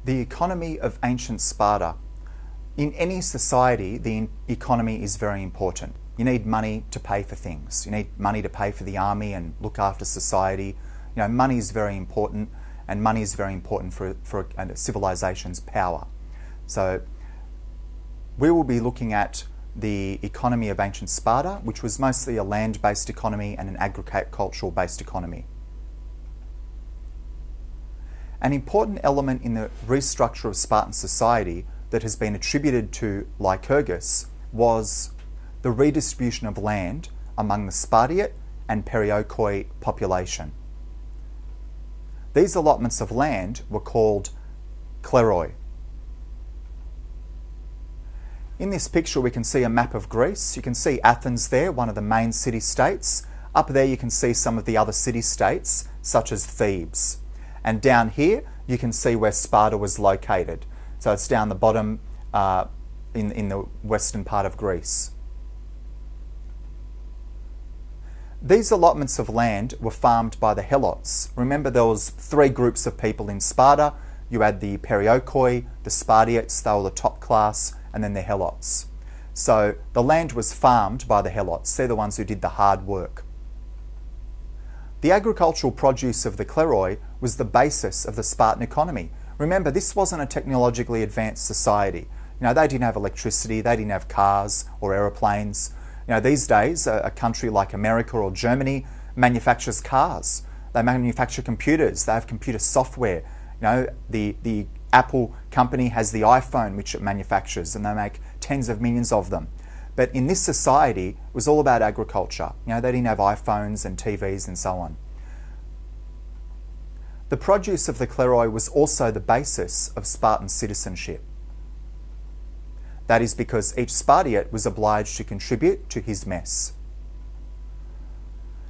The economy of ancient Sparta. In any society, the economy is very important. You need money to pay for things. You need money to pay for the army and look after society. You know, money is very important, and money is very important for a civilization's power. So we will be looking at the economy of ancient Sparta, which was mostly a land-based economy and an agricultural-based economy. An important element in the restructure of Spartan society that has been attributed to Lycurgus was the redistribution of land among the Spartiate and peroikoi population. These allotments of land were called Kleroi. In this picture we can see a map of Greece. You can see Athens there, one of the main city-states. Up there you can see some of the other city-states, such as Thebes. And down here you can see where Sparta was located. So it's down the bottom in the western part of Greece. These allotments of land were farmed by the Helots. Remember, there was three groups of people in Sparta. You had the peroikoi, the Spartiates, they were the top class, and then the Helots. So the land was farmed by the Helots. They're the ones who did the hard work. The agricultural produce of the Kleroi was the basis of the Spartan economy. Remember, this wasn't a technologically advanced society. You know, they didn't have electricity, they didn't have cars or aeroplanes. You know, these days, a country like America or Germany manufactures cars. They manufacture computers, they have computer software. You know, the Apple company has the iPhone, which it manufactures, and they make tens of millions of them. But in this society, it was all about agriculture. You know, they didn't have iPhones and TVs and so on. The produce of the Kleroi was also the basis of Spartan citizenship. That is because each Spartiate was obliged to contribute to his mess.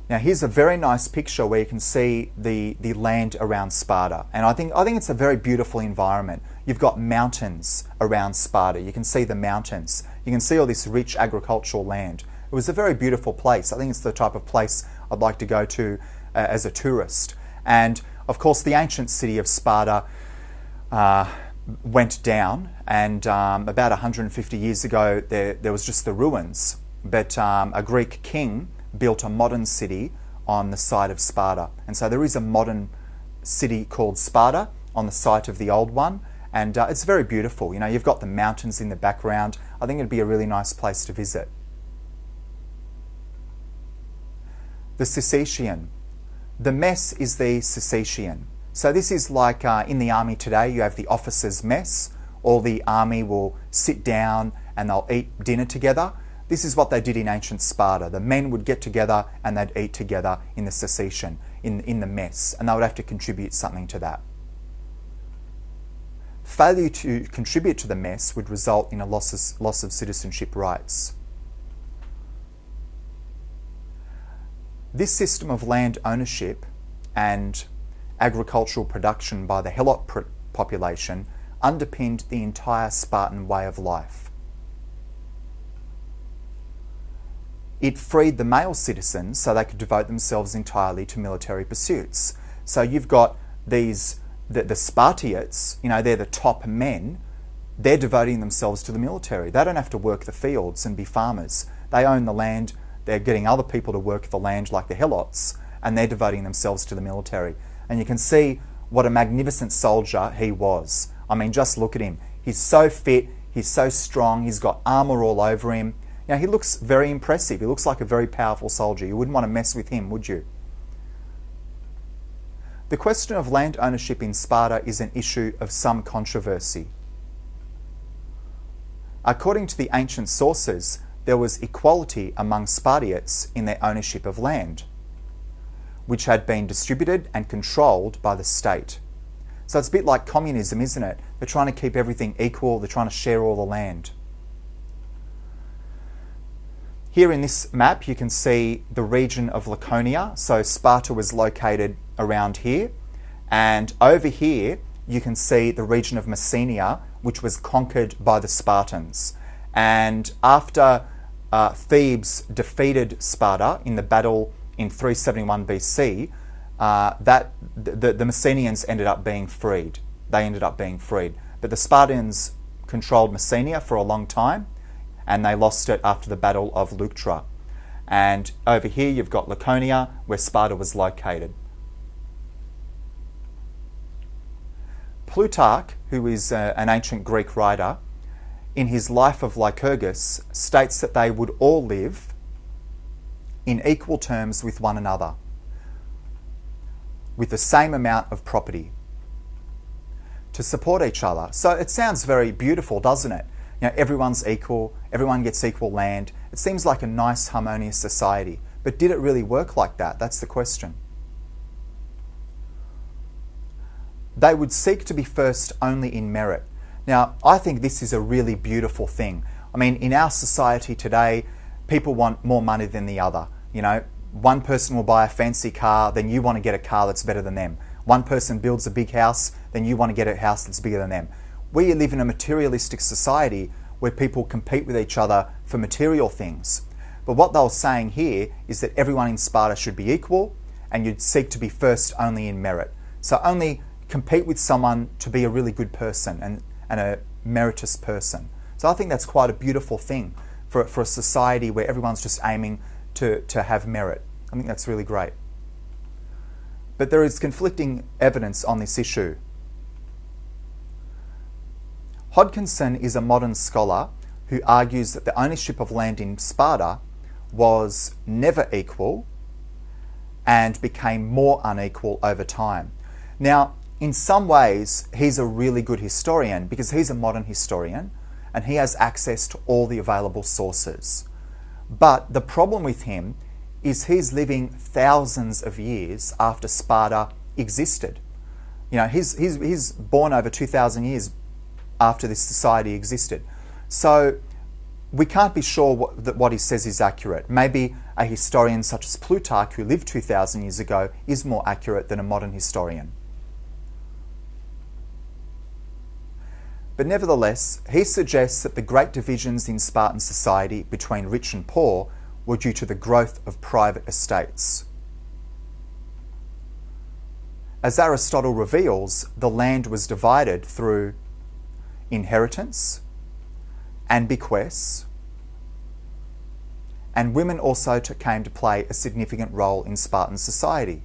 Now here's a very nice picture where you can see the land around Sparta, and I think it's a very beautiful environment. You've got mountains around Sparta. You can see the mountains. You can see all this rich agricultural land. It was a very beautiful place. I think it's the type of place I'd like to go to as a tourist. And of course the ancient city of Sparta went down, and about 150 years ago there was just the ruins, but a Greek king built a modern city on the site of Sparta, and so there is a modern city called Sparta on the site of the old one, and it's very beautiful. You know, you've got the mountains in the background. I think it'd be a really nice place to visit. The syssition. The mess is the syssition. So this is like in the army today, you have the officers' mess. All the army will sit down and they'll eat dinner together. This is what they did in ancient Sparta. The men would get together and they'd eat together in the syssition, in the mess, and they would have to contribute something to that. Failure to contribute to the mess would result in a loss of citizenship rights. This system of land ownership and agricultural production by the helot population underpinned the entire Spartan way of life. It freed the male citizens so they could devote themselves entirely to military pursuits. So you've got the Spartiates, you know, they're the top men. They're devoting themselves to the military. They don't have to work the fields and be farmers. They own the land. They're getting other people to work the land like the Helots, and they're devoting themselves to the military. And you can see what a magnificent soldier he was. I mean, just look at him. He's so fit, he's so strong, he's got armour all over him. You know, he looks very impressive. He looks like a very powerful soldier. You wouldn't want to mess with him, would you? The question of land ownership in Sparta is an issue of some controversy. According to the ancient sources, there was equality among Spartiates in their ownership of land, which had been distributed and controlled by the state. So it's a bit like communism, isn't it? They're trying to keep everything equal, they're trying to share all the land. Here in this map you can see the region of Laconia. So Sparta was located around here, and over here you can see the region of Messenia, which was conquered by the Spartans. And after Thebes defeated Sparta in the battle in 371 BC, the Messenians ended up being freed. they ended up being freed. But the Spartans controlled Messenia for a long time, and they lost it after the Battle of Leuctra. And over here you've got Laconia, where Sparta was located. Plutarch, who is an ancient Greek writer, in his Life of Lycurgus, states that they would all live in equal terms with one another, with the same amount of property, to support each other. So it sounds very beautiful, doesn't it? You know, everyone's equal, everyone gets equal land. It seems like a nice, harmonious society. But did it really work like that? That's the question. They would seek to be first only in merit. Now, I think this is a really beautiful thing. I mean, in our society today, people want more money than the other. You know, one person will buy a fancy car, then you want to get a car that's better than them. One person builds a big house, then you want to get a house that's bigger than them. We live in a materialistic society where people compete with each other for material things. But what they were saying here is that everyone in Sparta should be equal, and you'd seek to be first only in merit. So only compete with someone to be a really good person and a meritorious person. So I think that's quite a beautiful thing for a society where everyone's just aiming to have merit. I think that's really great. But there is conflicting evidence on this issue. Hodgkinson is a modern scholar who argues that the ownership of land in Sparta was never equal and became more unequal over time. Now, in some ways, he's a really good historian because he's a modern historian and he has access to all the available sources. But the problem with him is he's living thousands of years after Sparta existed. You know, he's born over 2,000 years after this society existed. So we can't be sure that what he says is accurate. Maybe a historian such as Plutarch, who lived 2,000 years ago, is more accurate than a modern historian. But nevertheless, he suggests that the great divisions in Spartan society between rich and poor were due to the growth of private estates. As Aristotle reveals, the land was divided through inheritance and bequests, and women also came to play a significant role in Spartan society,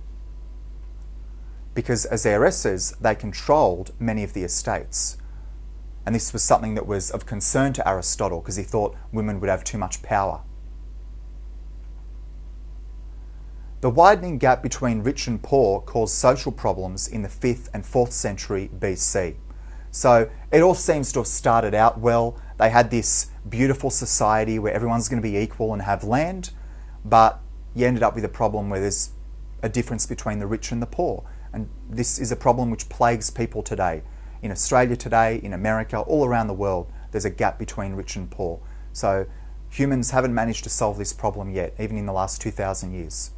because as heiresses they controlled many of the estates, and this was something that was of concern to Aristotle because he thought women would have too much power. The widening gap between rich and poor caused social problems in the 5th and 4th century BC. So it all seems to have started out well. They had this beautiful society where everyone's going to be equal and have land, but you ended up with a problem where there's a difference between the rich and the poor. And this is a problem which plagues people today. In Australia today, in America, all around the world, there's a gap between rich and poor. So humans haven't managed to solve this problem yet, even in the last 2,000 years.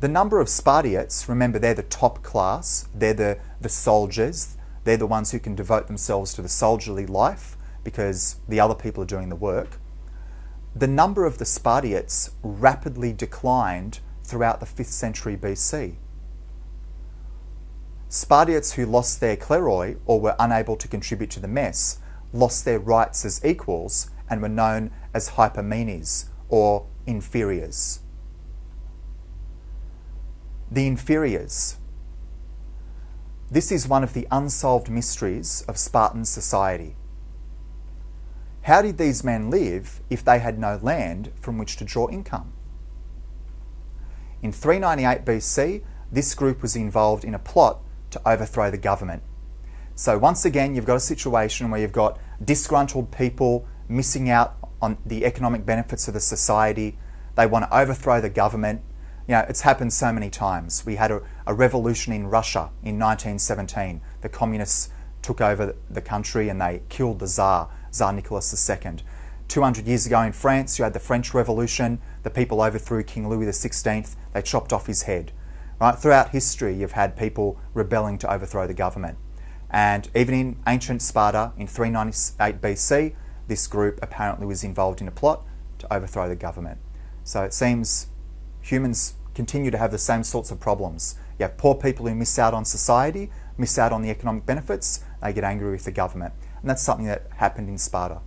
The number of Spartiates, remember they're the top class, they're the soldiers, they're the ones who can devote themselves to the soldierly life because the other people are doing the work. The number of the Spartiates rapidly declined throughout the 5th century BC. Spartiates who lost their Kleroi or were unable to contribute to the mess lost their rights as equals and were known as hypermenes or inferiors. The inferiors. This is one of the unsolved mysteries of Spartan society. How did these men live if they had no land from which to draw income? In 398 BC, this group was involved in a plot to overthrow the government. So once again, you've got a situation where you've got disgruntled people missing out on the economic benefits of the society. They want to overthrow the government. You know, it's happened so many times. We had a revolution in Russia in 1917. The communists took over the country and they killed the Tsar Nicholas II. 200 years ago in France, you had the French Revolution. The people overthrew King Louis XVI. They chopped off his head. Right? Throughout history, you've had people rebelling to overthrow the government. And even in ancient Sparta in 398 BC, this group apparently was involved in a plot to overthrow the government. So it seems humans continue to have the same sorts of problems You have poor people who miss out on society, miss out on the economic benefits, they get angry with the government. And that's something that happened in Sparta.